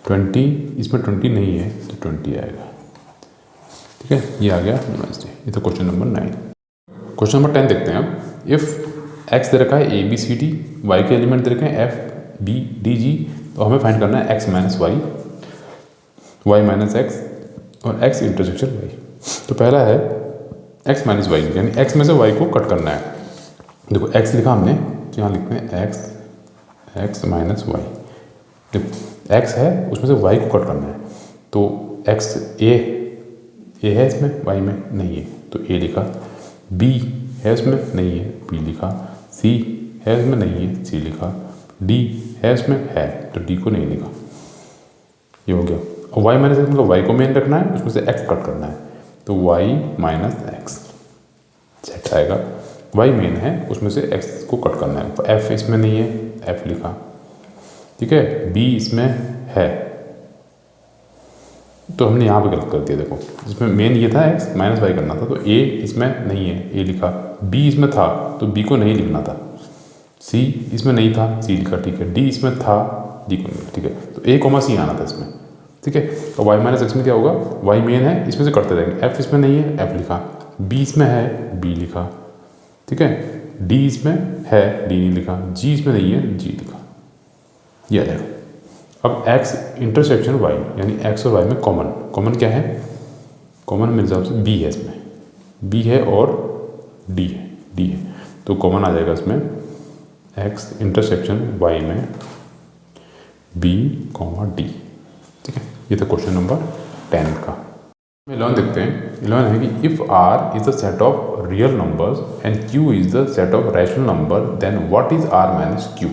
20 इसमें 20 नहीं है तो 20 आएगा। ठीक है, ये आ गया वेडनेसडे। ये तो क्वेश्चन नंबर 9। क्वेश्चन नंबर 10 देखते हैं अब। इफ़ एक्स दे रखा है A B C D, y के एलिमेंट दे रखे हैं एफ बी डी जी, तो हमें फाइंड करना है x minus y, y minus x और एक्स इंटरसेक्शन वाई। तो पहला है एक्स माइनस वाई, यानी एक्स में से वाई को कट करना है। देखो एक्स लिखा हमने, तो यहाँ लिखते हैं एक्स माइनस वाई। देखो एक्स है, उसमें से वाई को कट करना है, तो एक्स ए है इसमें, वाई में नहीं है तो ए लिखा। बी है इसमें, नहीं है, बी लिखा। सी है इसमें, नहीं है, सी लिखा। डी है इसमें, है तो डी को नहीं लिखा। ये हो गया। वाई माइनस एक्स मतलब वाई को मेन रखना है, उसमें से एक्स कट करना है, तो वाई माइनस एक्स सेट आएगा। वाई मेन है, उसमें से एक्स को कट करना है। एफ इसमें नहीं है, एफ लिखा, ठीक है। बी इसमें है, तो हमने यहाँ पे गलत कर दिया। देखो इसमें मेन ये था एक्स माइनस वाई करना था, तो ए इसमें नहीं है, ए लिखा। बी इसमें था तो बी को नहीं लिखना था। सी इसमें नहीं था, सी लिखा, ठीक है। डी इसमें था, डी को नहीं, ठीक है। तो ए कॉमा सी आना था इसमें, ठीक है। तो वाई माइनस एक्स में क्या होगा, वाई मेन है, इसमें से करते रहेंगे। एफ इसमें नहीं है, एफ लिखा। बी इसमें है, बी लिखा, ठीक है। डी इसमें है, डी नहीं लिखा। जी इसमें नहीं है, जी लिखा, ये आ जाएगा। अब x इंटरसेक्शन y यानी x और y में कॉमन क्या है, कॉमन मेरे हिसाब से b है, इसमें b है और d है, तो कॉमन आ जाएगा इसमें x इंटरसेक्शन y में b, d, ठीक है। ये था क्वेश्चन नंबर 10 का। 11 देखते हैं। 11 है कि if r is the set of real numbers and q is the set of rational number then what is r minus q,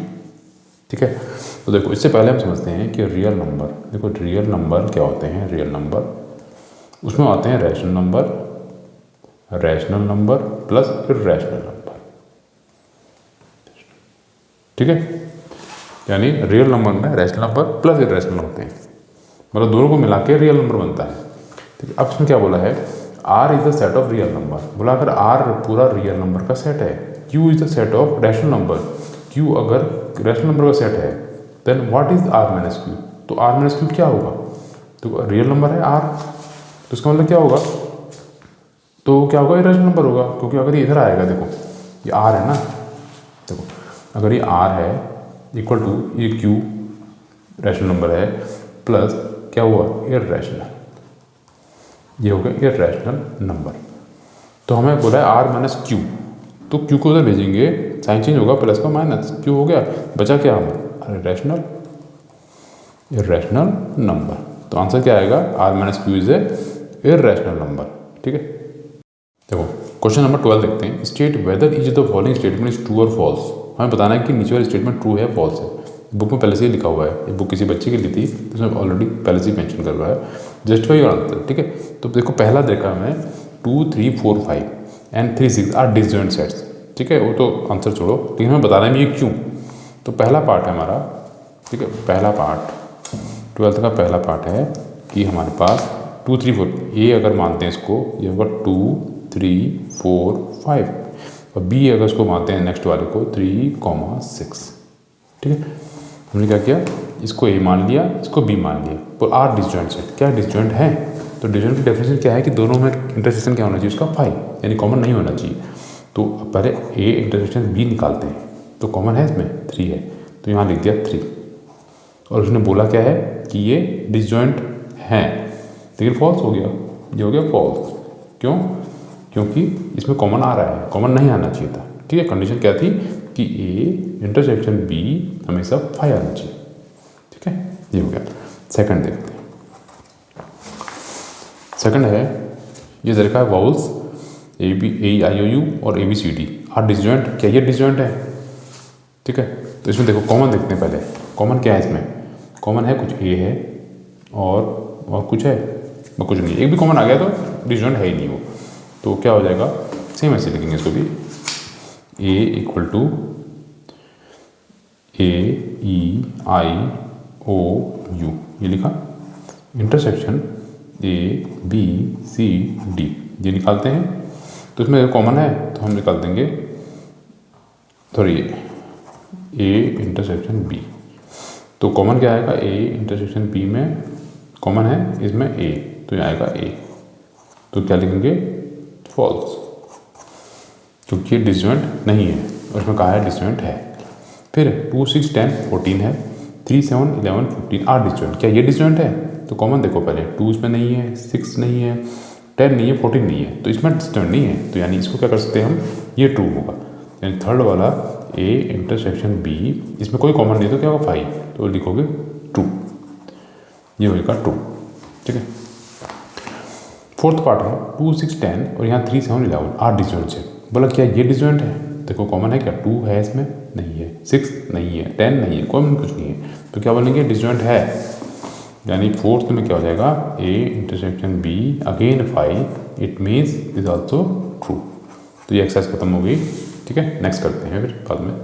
ठीक है। तो देखो इससे पहले हम समझते हैं कि रियल नंबर, देखो रियल नंबर क्या होते हैं। रियल नंबर उसमें आते हैं rational number plus irrational number, ठीक है। यानी रियल नंबर में रैशनल नंबर प्लस इर्रेशनल होते हैं, मतलब दोनों को मिला के रियल नंबर बनता है, ठीक है। अब इसमें क्या बोला है, R is the set of real number. बोला अगर आर पूरा रियल नंबर का सेट है, Q is the set of rational number, Q अगर रैशनल नंबर का सेट है, then what is R minus Q. तो आर माइनस क्यू क्या होगा, तो रियल नंबर है आर, तो इसका मतलब क्या होगा, तो क्या होगा, इरेशनल नंबर होगा, क्योंकि अगर ये इधर आएगा, देखो ये आर है ना, देखो अगर ये आर है इक्वल टू ये क्यू रैशनल नंबर है प्लस क्या हुआ, इर्रेशनल, ये हो गया इर्रेशनल नंबर। तो हमें बोला है आर माइनस क्यू, तो क्यू को उधर भेजेंगे, साइन चेंज होगा, प्लस का माइनस, क्यू हो गया, बचा क्या हमें, इर्रेशनल नंबर। तो आंसर क्या आएगा, R minus Q is a irrational number, ठीक है। देखो क्वेश्चन नंबर 12 देखते हैं। State whether is the following statement is true और फॉल्स। हमें बताना है कि नीचे वाली स्टेटमेंट ट्रू है फॉल्स है। बुक में पहले से ही लिखा हुआ है, ये बुक किसी बच्चे की ली थी, तो उसमें ऑलरेडी पहले से ही मेंशन कर रहा है, जस्टिफाई योर आंसर, ठीक है। तो देखो पहला देखा हमने 2, 3, 4, 5 एंड 3, 6 आर डिसजॉइंट सेट्स, ठीक है। वो तो आंसर छोड़ो, लेकिन हमें बताना है ये क्यों। तो पहला पार्ट है हमारा, ठीक है, पहला पार्ट 12th का पहला पार्ट है कि हमारे पास 2, 3, 4 ए अगर मानते हैं इसको, ये होगा 2, 3, 4, 5 और बी अगर इसको मानते हैं नेक्स्ट वाले को 3, 6, ठीक है। हमने क्या किया, इसको ए मान लिया, इसको बी मान लिया, तो आर डिसजॉइंट सेट। क्या डिसजॉइंट है, तो डिसजॉइंट की डेफिनेशन क्या है कि दोनों में इंटरसेक्शन क्या होना चाहिए, उसका 5 यानी कॉमन नहीं होना चाहिए। तो पहले ए इंटरसेक्शन बी निकालते हैं, तो कॉमन है इसमें 3 है, तो यहाँ लिख दिया 3। और उसने बोला क्या है कि ये डिसजॉइंट हैं, लेकिन फॉल्स हो गया, ये हो गया फॉल्स। क्यों, क्योंकि इसमें कॉमन आ रहा है, कॉमन नहीं आना चाहिए था, ठीक है। कंडीशन क्या थी कि ए इंटरसेक्शन बी हमेशा 5 आना चाहिए, ठीक है। ये हो गया। सेकंड देखते हैं। सेकंड है ये देखा है vowels A B A I O U और A B C D are disjoint. क्या ये डिसजॉइंट है, ठीक है। तो इसमें देखो कॉमन देखते हैं पहले, कॉमन क्या है इसमें, कॉमन है कुछ ए है और कुछ है और कुछ नहीं, एक भी कॉमन आ गया तो डिसजॉइंट है ही नहीं वो। तो क्या हो जाएगा, सेम ऐसे लिखेंगे इसको भी, A equal to A E I O U, ये लिखा, intersection A B C D, ये निकालते हैं। तो इसमें कॉमन है तो हम निकाल देंगे, सॉरी ए इंटरसेक्शन बी। तो कॉमन क्या आएगा, ए इंटरसेक्शन बी में कॉमन है इसमें ए, तो यहाँ आएगा ए, तो क्या लिखेंगे, फॉल्स, क्योंकि ये डिसजॉइंट नहीं है और इसमें कहा है डिसजॉइंट है। फिर 2, 6, 10, 14 है, 3, 7, 11, 15 आर डिसजॉइंट। क्या ये डिसजॉइंट है, तो कॉमन देखो पहले 2 इसमें नहीं है, 6 नहीं है, 10 नहीं है, 14 नहीं है, तो इसमें डिसजॉइंट नहीं है। तो यानी इसको क्या कर सकते हैं हम, ये ट्रू होगा। यानी थर्ड वाला ए इंटरसेक्शन बी, इसमें कोई कॉमन नहीं, तो क्या होगा 5, तो लिखोगे ट्रू, ये होगा ट्रू, ठीक है। फोर्थ पार्ट है 2, 6, 10 और यहाँ 3, 7, 11 आर डिसजॉइंट है। बोला क्या ये डिसजॉइंट है, देखो कॉमन है क्या, 2 है इसमें, नहीं है, 6 नहीं है, 10 नहीं है, कॉमन कुछ नहीं है, तो क्या बोलेंगे डिसजॉइंट है। यानी फोर्थ में क्या हो जाएगा, A intersection B again 5, it means is also true. तो ये एक्सरसाइज खत्म हो गई। ठीक है, नेक्स्ट करते हैं फिर बाद में।